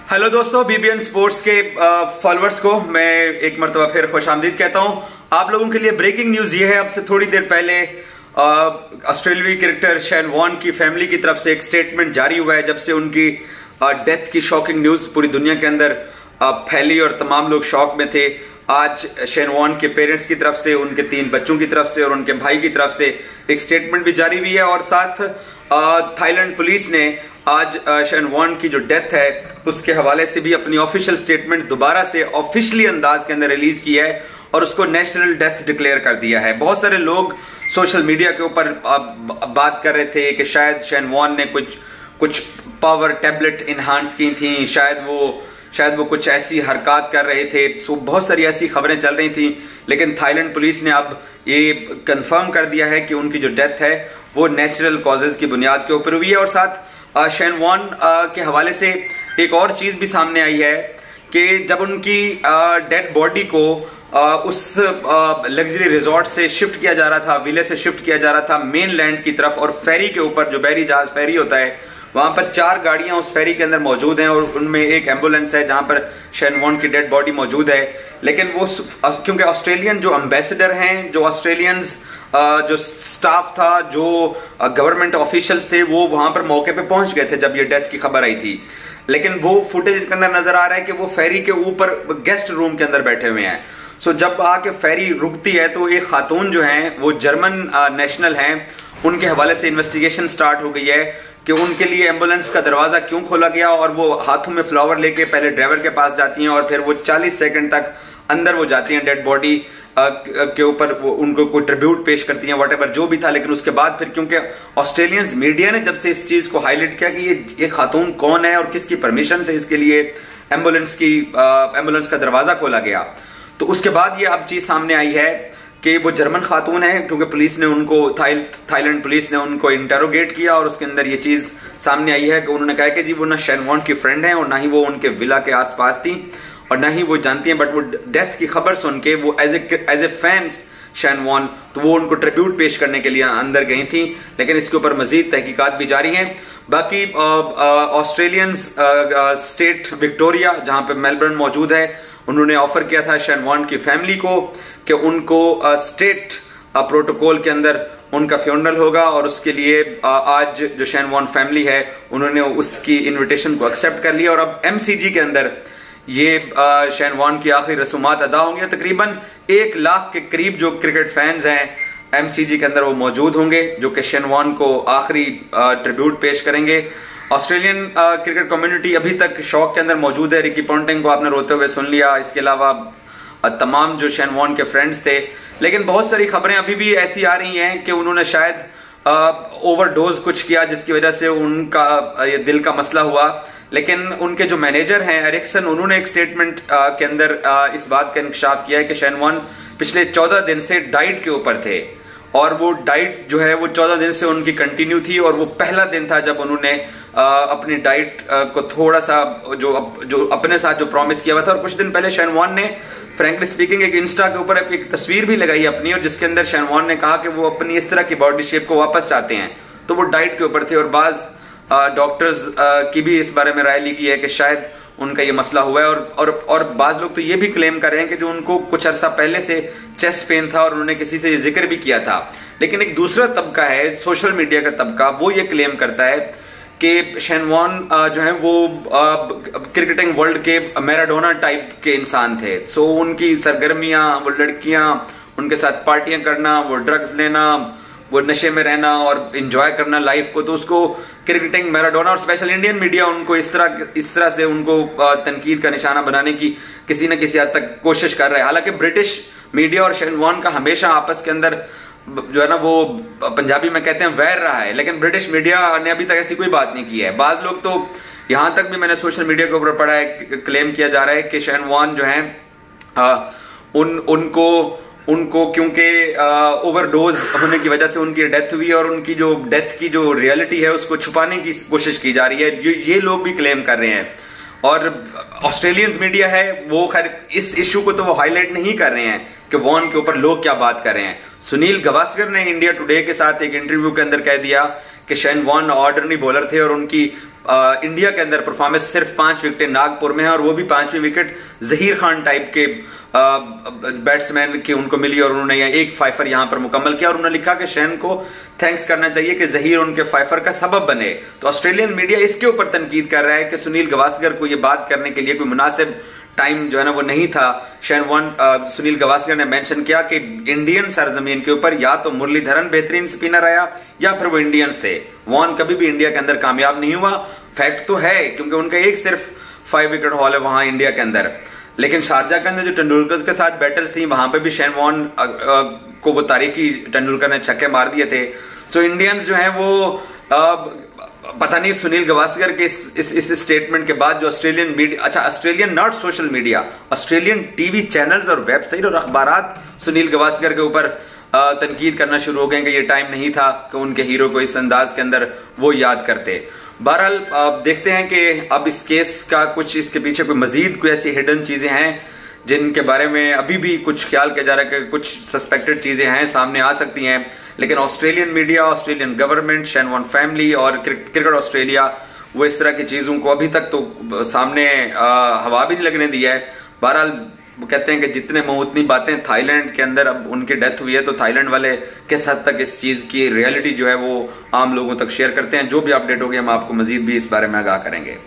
Hello दोस्तों, BBN sports के followers को मैं एक मरतबा फिर खुशामदीद कहता हूं। आप लोगों के लिए ब्रेकिंग न्यूज ये है, अब से थोड़ी देर पहले ऑस्ट्रेलियाई क्रिकेटर शेन वॉर्न की फैमिली की तरफ से एक स्टेटमेंट जारी हुआ है। जब से उनकी डेथ की शॉकिंग न्यूज पूरी दुनिया के अंदर फैली और तमाम लोग शॉक में थे, आज शेन वॉर्न के पेरेंट्स की तरफ से, उनके 3 बच्चों की तरफ से और उनके भाई की तरफ से एक स्टेटमेंट भी जारी हुई है। और साथ थाईलैंड पुलिस ने आज शेन वॉर्न की जो डेथ है उसके हवाले से भी अपनी ऑफिशियल स्टेटमेंट दोबारा से ऑफिशियली अंदाज के अंदर रिलीज की है और उसको नेशनल डेथ डिक्लेयर कर दिया है। बहुत सारे लोग सोशल मीडिया के ऊपर बात कर रहे थे कि शायद शेन वॉर्न ने कुछ पावर टैबलेट इनहांस की थी, शायद वो कुछ ऐसी हरकत कर रहे थे। सो बहुत सारी ऐसी खबरें चल रही थी, लेकिन थाईलैंड पुलिस ने अब ये कंफर्म कर दिया है कि उनकी जो डेथ है वो नेचुरल कॉजेज की बुनियाद के ऊपर हुई है। और साथ शेन वॉर्न के हवाले से एक और चीज भी सामने आई है कि जब उनकी डेड बॉडी को उस लग्जरी रिजॉर्ट से शिफ्ट किया जा रहा था, विले से शिफ्ट किया जा रहा था मेन लैंड की तरफ, और फेरी के ऊपर जो बहरी जहाज फेरी होता है वहां पर 4 गाड़ियां उस फेरी के अंदर मौजूद हैं और उनमें एक एम्बुलेंस है जहां पर शेन वॉर्न की डेड बॉडी मौजूद है। लेकिन वो क्योंकि ऑस्ट्रेलियन जो एम्बेसडर हैं, जो ऑस्ट्रेलियंस जो स्टाफ था, जो गवर्नमेंट ऑफिशियल्स थे, वो वहां पर मौके पे पहुंच गए थे जब ये डेथ की खबर आई थी। लेकिन वो फुटेज के अंदर नजर आ रहा है कि वो फेरी के ऊपर गेस्ट रूम के अंदर बैठे हुए हैं। सो जब आके फेरी रुकती है तो एक खातून जो हैं वो जर्मन नेशनल हैं, उनके हवाले से इन्वेस्टिगेशन स्टार्ट हो गई है कि उनके लिए एम्बुलेंस का दरवाजा क्यों खोला गया, और वो हाथों में फ्लावर लेके पहले ड्राइवर के पास जाती हैं और फिर वो 40 सेकंड तक अंदर वो जाती हैं डेड बॉडी के ऊपर, वो उनको कोई ट्रिब्यूट पेश करती हैं, व्हाटएवर जो भी था। लेकिन उसके बाद फिर क्योंकि ऑस्ट्रेलियंस मीडिया ने जब से इस चीज को हाईलाइट किया कि ये खातून कौन है और किसकी परमिशन से इसके लिए एम्बुलेंस का दरवाजा खोला गया, तो उसके बाद ये अब चीज सामने आई है कि वो जर्मन खातून है, क्योंकि पुलिस ने उनको थाईलैंड पुलिस ने उनको इंटरोगेट किया और उसके अंदर ये चीज सामने आई है कि उन्होंने कहा कि जी वो ना शेन वॉर्न की फ्रेंड है और ना ही वो उनके विला के आसपास थी और ना ही वो जानती हैं, बट वो डेथ की खबर सुन के वो as a fan Shane Warne, तो वो उनको ट्रिब्यूट पेश करने के लिए अंदर गई थी। लेकिन इसके ऊपर मजीद तहकीकात भी जारी हैं। बाकी ऑस्ट्रेलियंस स्टेट विक्टोरिया जहां पे मेलबर्न मौजूद है, उन्होंने ऑफर किया था शेन वॉर्न की फैमिली को कि उनको स्टेट प्रोटोकॉल के अंदर उनका फ्यूनरल होगा, और उसके लिए आज जो शेन वॉर्न फैमिली है उन्होंने उसकी इनविटेशन को एक्सेप्ट कर लिया। और अब एमसीजी के अंदर ये शेन वॉर्न की आखिरी रसूमात अदा होंगी। तकरीबन 1 लाख के करीब जो क्रिकेट फैंस हैं एमसीजी के अंदर वो मौजूद होंगे, जो कि शेन वॉर्न को आखिरी ट्रिब्यूट पेश करेंगे। ऑस्ट्रेलियन क्रिकेट कम्युनिटी अभी तक शॉक के अंदर मौजूद है। रिकी पोंटिंग को आपने रोते हुए सुन लिया, इसके अलावा तमाम जो शेन वॉर्न के फ्रेंड्स थे। लेकिन बहुत सारी खबरें अभी भी ऐसी आ रही हैं कि उन्होंने शायद ओवरडोज कुछ किया जिसकी वजह से उनका ये दिल का मसला हुआ। लेकिन उनके जो मैनेजर हैं एरिक्सन, उन्होंने एक स्टेटमेंट के अंदर इस बात का इंकशाफ किया है कि शेन वॉर्न पिछले 14 दिन से डाइट के ऊपर थे और वो डाइट जो है वो 14 दिन से उनकी कंटिन्यू थी, और वो पहला दिन था जब उन्होंने अपनी डाइट को थोड़ा सा जो अपने साथ जो प्रॉमिस किया हुआ था। और कुछ दिन पहले शेन वॉर्न ने फ्रैंकली स्पीकिंग एक इंस्टा के ऊपर एक तस्वीर भी लगाई अपनी, और जिसके अंदर शेन वॉर्न ने कहा कि वो अपनी इस तरह की बॉडी शेप को वापस चाहते हैं, तो वो डाइट के ऊपर थे। और बाज डॉक्टर्स की भी इस बारे में राय ली गई है कि शायद उनका ये मसला हुआ है। और बाज लोग तो ये भी क्लेम कर रहे हैं कि जो उनको कुछ अरसा पहले से चेस्ट पेन था और उन्होंने किसी से ये जिक्र भी किया था। लेकिन एक दूसरा तबका है सोशल मीडिया का तबका, वो ये क्लेम करता है कि शेन वॉर्न जो है वो क्रिकेटिंग वर्ल्ड के मैराडोना टाइप के इंसान थे। सो उनकी सरगर्मियां, वो लड़कियां, उनके साथ पार्टियां करना, वो ड्रग्स लेना, वो नशे में रहना और एंजॉय करना लाइफ को, तो उसको क्रिकेटिंग मैराडोना, और स्पेशल इंडियन मीडिया उनको इस तरह से उनको तनकीद का निशाना बनाने की किसी न किसी हद तक कोशिश कर रहा है। हालांकि ब्रिटिश मीडिया और शेन वॉर्न का हमेशा आपस के अंदर जो है ना वो पंजाबी में कहते हैं वैर रहा है, लेकिन ब्रिटिश मीडिया ने अभी तक ऐसी कोई बात नहीं की है। बाज लोग तो यहां तक भी मैंने सोशल मीडिया के ऊपर पढ़ा है, क्लेम किया जा रहा है कि शेन वॉर्न जो है उनको क्योंकि ओवरडोज होने की वजह से उनकी डेथ हुई और उनकी जो डेथ की जो रियलिटी है उसको छुपाने की कोशिश की जा रही है, ये लोग भी क्लेम कर रहे हैं। और ऑस्ट्रेलियंस मीडिया है वो खैर इस इशू को तो वो हाईलाइट नहीं कर रहे हैं कि वॉर्न के ऊपर लोग क्या बात कर रहे हैं। सुनील गावस्कर ने इंडिया टुडे के साथ एक इंटरव्यू के अंदर कह दिया कि शेन वॉर्न ऑर्डिनरी बॉलर थे और उनकी इंडिया के अंदर परफॉर्मेंस सिर्फ 5 विकेटें नागपुर में है, और वो भी 5वीं विकेट जहीर खान टाइप के बैट्समैन की उनको मिली और उन्होंने एक फाइफर यहां पर मुकम्मल किया। और उन्होंने लिखा कि शेन को थैंक्स करना चाहिए कि जहीर उनके फाइफर का सबब बने। तो ऑस्ट्रेलियन मीडिया इसके ऊपर तनकीद कर रहा है कि सुनील गावस्कर को ये बात करने के लिए कोई मुनासिब टाइम जो है ना वो नहीं था। सुनील गावस्कर ने मेंशन किया कि इंडियन सरजमीन के ऊपर या तो मुरलीधरन बेहतरीन स्पिनर आया या फिर वो इंडियंस थे। वॉन कभी भी इंडिया के अंदर कामयाब नहीं हुआ। फैक्ट तो है क्योंकि उनका एक सिर्फ 5 विकेट हॉल है वहां इंडिया के अंदर, लेकिन शारजा के अंदर जो तेंदुलकर के साथ बैटल्स थी वहां पे भी शेन वॉर्न को वो तारीखी तेंदुलकर ने छक्के मार दिए थे। सो इंडियंस जो है वो पता नहीं सुनील गावस्कर के इस स्टेटमेंट के बाद जो ऑस्ट्रेलियन मीडिया, अच्छा Australian not social media, Australian TV channels और वेबसाइट और अखबारात सुनील गावस्कर के ऊपर तनकीद करना शुरू हो गए कि ये टाइम नहीं था कि उनके हीरो को इस अंदाज के अंदर वो याद करते। बहरहाल देखते हैं कि अब इस केस का कुछ इसके पीछे कोई मजीद कोई ऐसी हिडन चीजें हैं जिनके बारे में अभी भी कुछ ख्याल किया जा रहा है कि कुछ सस्पेक्टेड चीजें हैं, सामने आ सकती हैं। लेकिन Australian media, Australian government, Shane Warne family और क्रिकेट ऑस्ट्रेलिया वो इस तरह की चीजों को अभी तक तो सामने हवा भी नहीं लगने दिया है। बहरहाल वो कहते हैं कि जितने मुंह उतनी बातें। थाईलैंड के अंदर अब उनकी डेथ हुई है तो थाईलैंड वाले किस हद तक इस चीज की रियलिटी जो है वो आम लोगों तक शेयर करते हैं। जो भी अपडेट होगी हम आपको मजीद भी इस बारे में आगाह करेंगे।